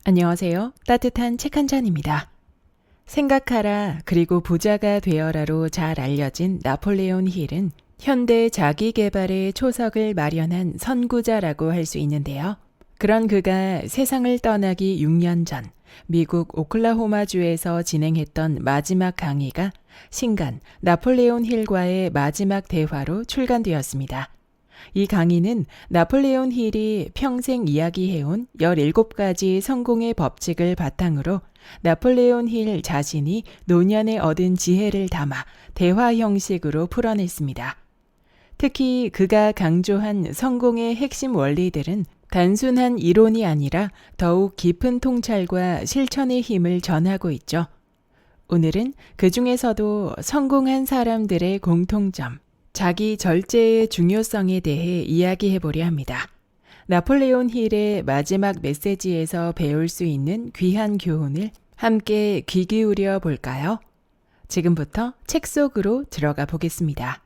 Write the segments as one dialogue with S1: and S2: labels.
S1: 안녕하세요. 따뜻한 책 한 잔입니다. 생각하라 그리고 부자가 되어라로 잘 알려진 나폴레온 힐은 현대 자기계발의 초석을 마련한 선구자라고 할 수 있는데요. 그런 그가 세상을 떠나기 6년 전 미국 오클라호마주에서 진행했던 마지막 강의가 신간 나폴레온 힐과의 마지막 대화로 출간되었습니다. 이 강의는 나폴레온 힐이 평생 이야기해온 17가지 성공의 법칙을 바탕으로 나폴레온 힐 자신이 노년에 얻은 지혜를 담아 대화 형식으로 풀어냈습니다. 특히 그가 강조한 성공의 핵심 원리들은 단순한 이론이 아니라 더욱 깊은 통찰과 실천의 힘을 전하고 있죠. 오늘은 그 중에서도 성공한 사람들의 공통점, 자기 절제의 중요성에 대해 이야기해 보려 합니다. 나폴레온 힐의 마지막 메시지에서 배울 수 있는 귀한 교훈을 함께 귀 기울여 볼까요? 지금부터 책 속으로 들어가 보겠습니다.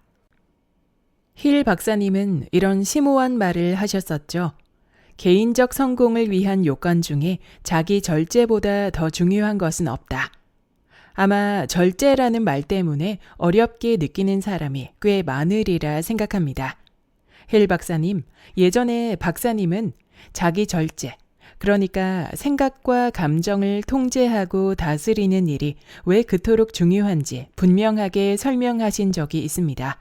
S1: 힐 박사님은 이런 심오한 말을 하셨었죠. 개인적 성공을 위한 요건 중에 자기 절제보다 더 중요한 것은 없다. 아마 절제라는 말 때문에 어렵게 느끼는 사람이 꽤 많으리라 생각합니다. 힐 박사님, 예전에 박사님은 자기 절제, 그러니까 생각과 감정을 통제하고 다스리는 일이 왜 그토록 중요한지 분명하게 설명하신 적이 있습니다.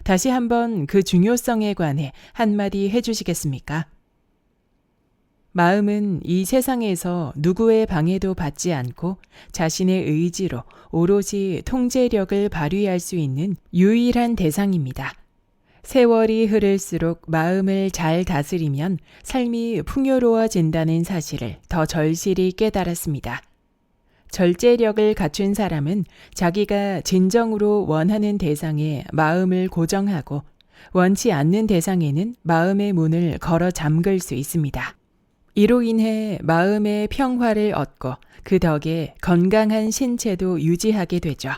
S1: 다시 한번 그 중요성에 관해 한마디 해주시겠습니까? 마음은 이 세상에서 누구의 방해도 받지 않고 자신의 의지로 오롯이 통제력을 발휘할 수 있는 유일한 대상입니다. 세월이 흐를수록 마음을 잘 다스리면 삶이 풍요로워진다는 사실을 더 절실히 깨달았습니다. 절제력을 갖춘 사람은 자기가 진정으로 원하는 대상에 마음을 고정하고 원치 않는 대상에는 마음의 문을 걸어 잠글 수 있습니다. 이로 인해 마음의 평화를 얻고 그 덕에 건강한 신체도 유지하게 되죠.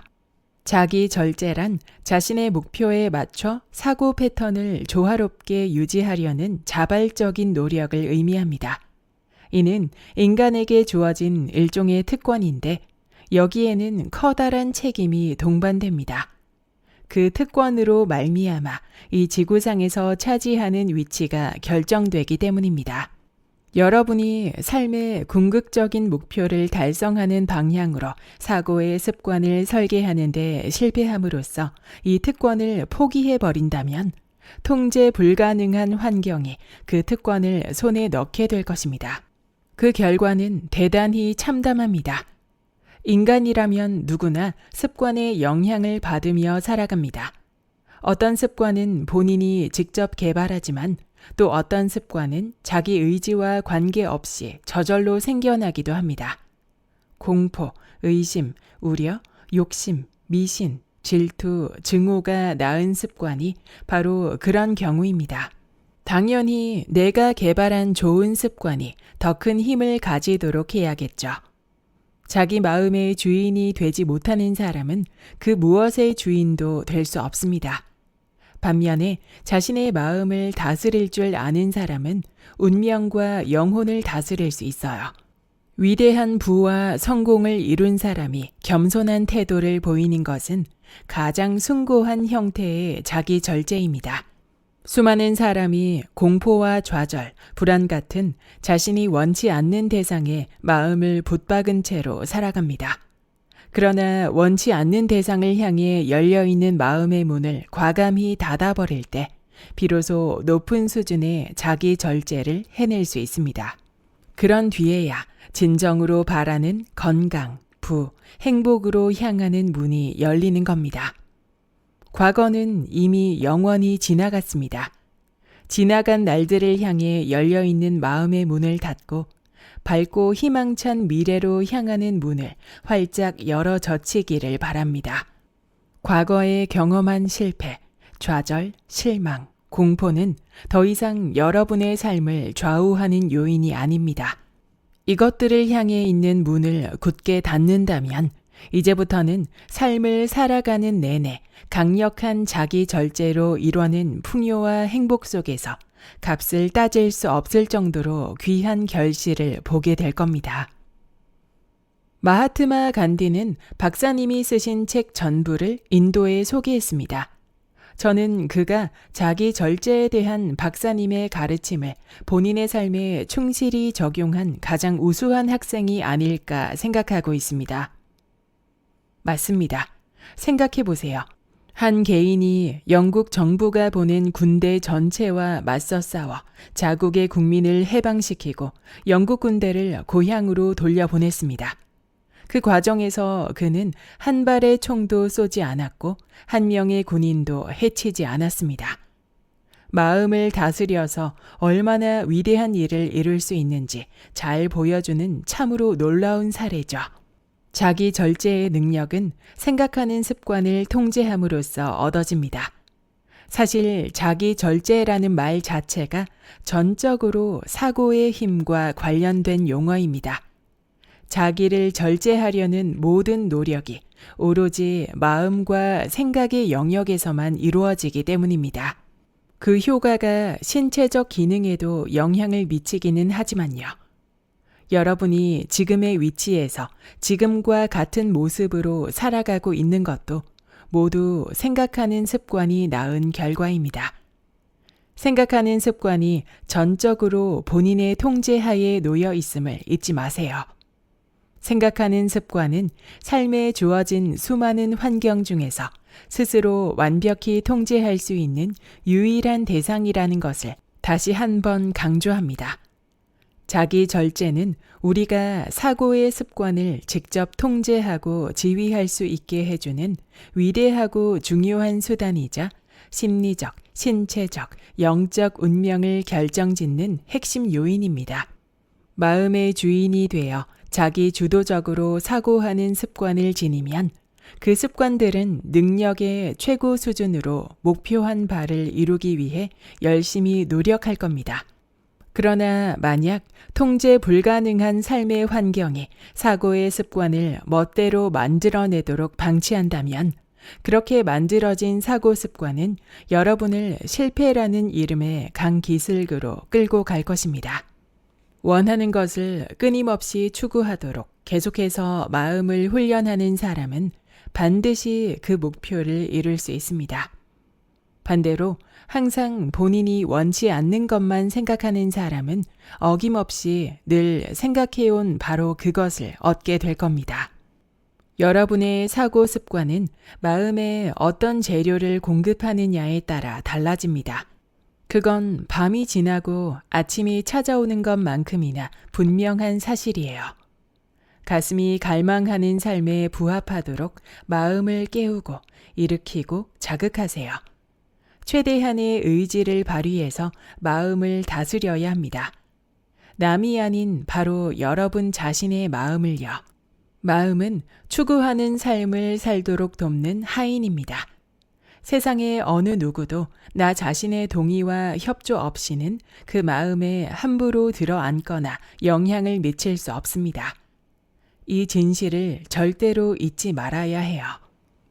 S1: 자기 절제란 자신의 목표에 맞춰 사고 패턴을 조화롭게 유지하려는 자발적인 노력을 의미합니다. 이는 인간에게 주어진 일종의 특권인데 여기에는 커다란 책임이 동반됩니다. 그 특권으로 말미암아 이 지구상에서 차지하는 위치가 결정되기 때문입니다. 여러분이 삶의 궁극적인 목표를 달성하는 방향으로 사고의 습관을 설계하는 데 실패함으로써 이 특권을 포기해버린다면 통제 불가능한 환경이 그 특권을 손에 넣게 될 것입니다. 그 결과는 대단히 참담합니다. 인간이라면 누구나 습관의 영향을 받으며 살아갑니다. 어떤 습관은 본인이 직접 개발하지만 또 어떤 습관은 자기 의지와 관계없이 저절로 생겨나기도 합니다. 공포, 의심, 우려, 욕심, 미신, 질투, 증오가 낳은 습관이 바로 그런 경우입니다. 당연히 내가 개발한 좋은 습관이 더 큰 힘을 가지도록 해야겠죠. 자기 마음의 주인이 되지 못하는 사람은 그 무엇의 주인도 될 수 없습니다. 반면에 자신의 마음을 다스릴 줄 아는 사람은 운명과 영혼을 다스릴 수 있어요. 위대한 부와 성공을 이룬 사람이 겸손한 태도를 보이는 것은 가장 숭고한 형태의 자기 절제입니다. 수많은 사람이 공포와 좌절, 불안 같은 자신이 원치 않는 대상에 마음을 붙박은 채로 살아갑니다. 그러나 원치 않는 대상을 향해 열려있는 마음의 문을 과감히 닫아버릴 때 비로소 높은 수준의 자기 절제를 해낼 수 있습니다. 그런 뒤에야 진정으로 바라는 건강, 부, 행복으로 향하는 문이 열리는 겁니다. 과거는 이미 영원히 지나갔습니다. 지나간 날들을 향해 열려있는 마음의 문을 닫고 밝고 희망찬 미래로 향하는 문을 활짝 열어 젖히기를 바랍니다. 과거에 경험한 실패, 좌절, 실망, 공포는 더 이상 여러분의 삶을 좌우하는 요인이 아닙니다. 이것들을 향해 있는 문을 굳게 닫는다면 이제부터는 삶을 살아가는 내내 강력한 자기 절제로 이뤄낸 풍요와 행복 속에서 값을 따질 수 없을 정도로 귀한 결실을 보게 될 겁니다. 마하트마 간디는 박사님이 쓰신 책 전부를 인도에 소개했습니다. 저는 그가 자기 절제에 대한 박사님의 가르침을 본인의 삶에 충실히 적용한 가장 우수한 학생이 아닐까 생각하고 있습니다. 맞습니다. 생각해 보세요. 한 개인이 영국 정부가 보낸 군대 전체와 맞서 싸워 자국의 국민을 해방시키고 영국 군대를 고향으로 돌려보냈습니다. 그 과정에서 그는 한 발의 총도 쏘지 않았고 한 명의 군인도 해치지 않았습니다. 마음을 다스려서 얼마나 위대한 일을 이룰 수 있는지 잘 보여주는 참으로 놀라운 사례죠. 자기 절제의 능력은 생각하는 습관을 통제함으로써 얻어집니다. 사실 자기 절제라는 말 자체가 전적으로 사고의 힘과 관련된 용어입니다. 자기를 절제하려는 모든 노력이 오로지 마음과 생각의 영역에서만 이루어지기 때문입니다. 그 효과가 신체적 기능에도 영향을 미치기는 하지만요. 여러분이 지금의 위치에서 지금과 같은 모습으로 살아가고 있는 것도 모두 생각하는 습관이 낳은 결과입니다. 생각하는 습관이 전적으로 본인의 통제하에 놓여 있음을 잊지 마세요. 생각하는 습관은 삶에 주어진 수많은 환경 중에서 스스로 완벽히 통제할 수 있는 유일한 대상이라는 것을 다시 한번 강조합니다. 자기 절제는 우리가 사고의 습관을 직접 통제하고 지휘할 수 있게 해주는 위대하고 중요한 수단이자 심리적, 신체적, 영적 운명을 결정짓는 핵심 요인입니다. 마음의 주인이 되어 자기 주도적으로 사고하는 습관을 지니면 그 습관들은 능력의 최고 수준으로 목표한 바를 이루기 위해 열심히 노력할 겁니다. 그러나 만약 통제 불가능한 삶의 환경이 사고의 습관을 멋대로 만들어내도록 방치한다면 그렇게 만들어진 사고 습관은 여러분을 실패라는 이름의 강기슭으로 끌고 갈 것입니다. 원하는 것을 끊임없이 추구하도록 계속해서 마음을 훈련하는 사람은 반드시 그 목표를 이룰 수 있습니다. 반대로 항상 본인이 원치 않는 것만 생각하는 사람은 어김없이 늘 생각해온 바로 그것을 얻게 될 겁니다. 여러분의 사고 습관은 마음에 어떤 재료를 공급하느냐에 따라 달라집니다. 그건 밤이 지나고 아침이 찾아오는 것만큼이나 분명한 사실이에요. 가슴이 갈망하는 삶에 부합하도록 마음을 깨우고 일으키고 자극하세요. 최대한의 의지를 발휘해서 마음을 다스려야 합니다. 남이 아닌 바로 여러분 자신의 마음을요. 마음은 추구하는 삶을 살도록 돕는 하인입니다. 세상의 어느 누구도 나 자신의 동의와 협조 없이는 그 마음에 함부로 들어앉거나 영향을 미칠 수 없습니다. 이 진실을 절대로 잊지 말아야 해요.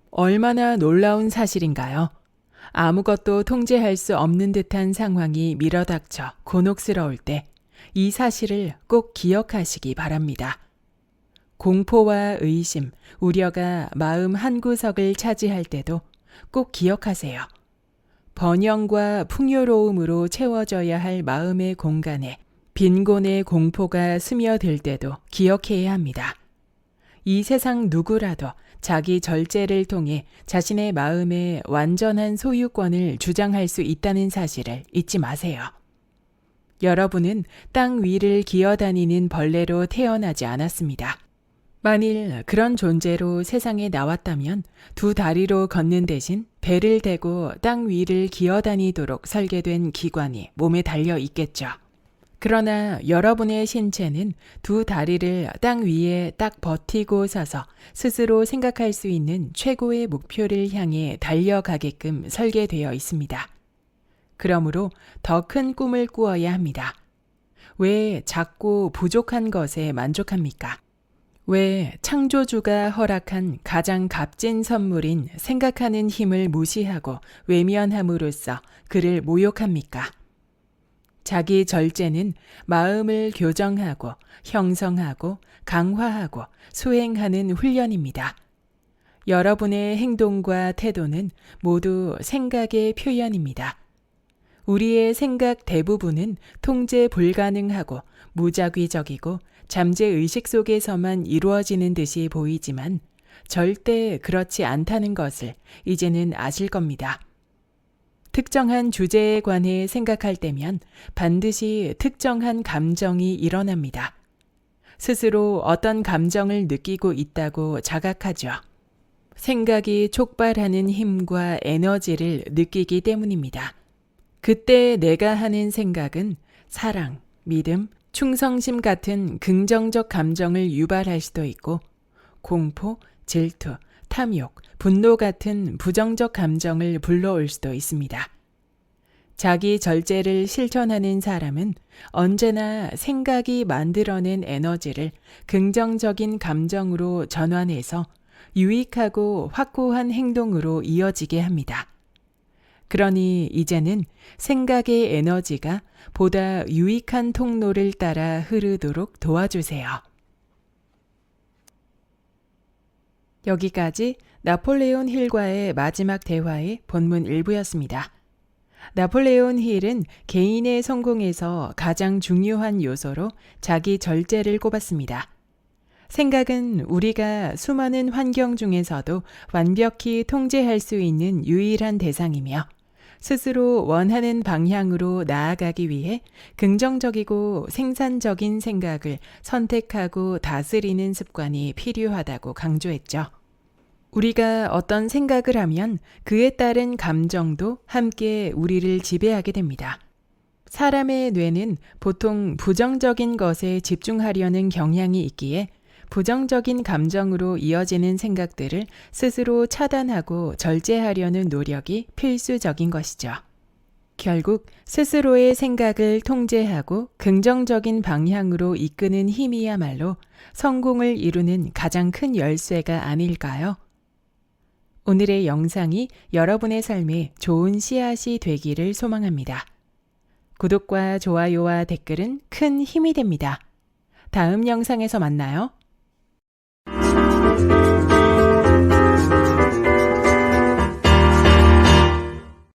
S1: 얼마나 놀라운 사실인가요? 아무것도 통제할 수 없는 듯한 상황이 밀어닥쳐 곤혹스러울 때 이 사실을 꼭 기억하시기 바랍니다. 공포와 의심, 우려가 마음 한구석을 차지할 때도 꼭 기억하세요. 번영과 풍요로움으로 채워져야 할 마음의 공간에 빈곤의 공포가 스며들 때도 기억해야 합니다. 이 세상 누구라도 자기 절제를 통해 자신의 마음의 완전한 소유권을 주장할 수 있다는 사실을 잊지 마세요. 여러분은 땅 위를 기어다니는 벌레로 태어나지 않았습니다. 만일 그런 존재로 세상에 나왔다면 두 다리로 걷는 대신 배를 대고 땅 위를 기어다니도록 설계된 기관이 몸에 달려 있겠죠. 그러나 여러분의 신체는 두 다리를 땅 위에 딱 버티고 서서 스스로 생각할 수 있는 최고의 목표를 향해 달려가게끔 설계되어 있습니다. 그러므로 더 큰 꿈을 꾸어야 합니다. 왜 작고 부족한 것에 만족합니까? 왜 창조주가 허락한 가장 값진 선물인 생각하는 힘을 무시하고 외면함으로써 그를 모욕합니까? 자기 절제는 마음을 교정하고 형성하고 강화하고 수행하는 훈련입니다. 여러분의 행동과 태도는 모두 생각의 표현입니다. 우리의 생각 대부분은 통제 불가능하고 무작위적이고 잠재의식 속에서만 이루어지는 듯이 보이지만 절대 그렇지 않다는 것을 이제는 아실 겁니다. 특정한 주제에 관해 생각할 때면 반드시 특정한 감정이 일어납니다. 스스로 어떤 감정을 느끼고 있다고 자각하죠. 생각이 촉발하는 힘과 에너지를 느끼기 때문입니다. 그때 내가 하는 생각은 사랑, 믿음, 충성심 같은 긍정적 감정을 유발할 수도 있고 공포, 질투, 탐욕, 분노 같은 부정적 감정을 불러올 수도 있습니다. 자기 절제를 실천하는 사람은 언제나 생각이 만들어낸 에너지를 긍정적인 감정으로 전환해서 유익하고 확고한 행동으로 이어지게 합니다. 그러니 이제는 생각의 에너지가 보다 유익한 통로를 따라 흐르도록 도와주세요. 여기까지 나폴레온 힐과의 마지막 대화의 본문 일부였습니다. 나폴레온 힐은 개인의 성공에서 가장 중요한 요소로 자기 절제를 꼽았습니다. 생각은 우리가 수많은 환경 중에서도 완벽히 통제할 수 있는 유일한 대상이며 스스로 원하는 방향으로 나아가기 위해 긍정적이고 생산적인 생각을 선택하고 다스리는 습관이 필요하다고 강조했죠. 우리가 어떤 생각을 하면 그에 따른 감정도 함께 우리를 지배하게 됩니다. 사람의 뇌는 보통 부정적인 것에 집중하려는 경향이 있기에 부정적인 감정으로 이어지는 생각들을 스스로 차단하고 절제하려는 노력이 필수적인 것이죠. 결국 스스로의 생각을 통제하고 긍정적인 방향으로 이끄는 힘이야말로 성공을 이루는 가장 큰 열쇠가 아닐까요? 오늘의 영상이 여러분의 삶에 좋은 씨앗이 되기를 소망합니다. 구독과 좋아요와 댓글은 큰 힘이 됩니다. 다음 영상에서 만나요.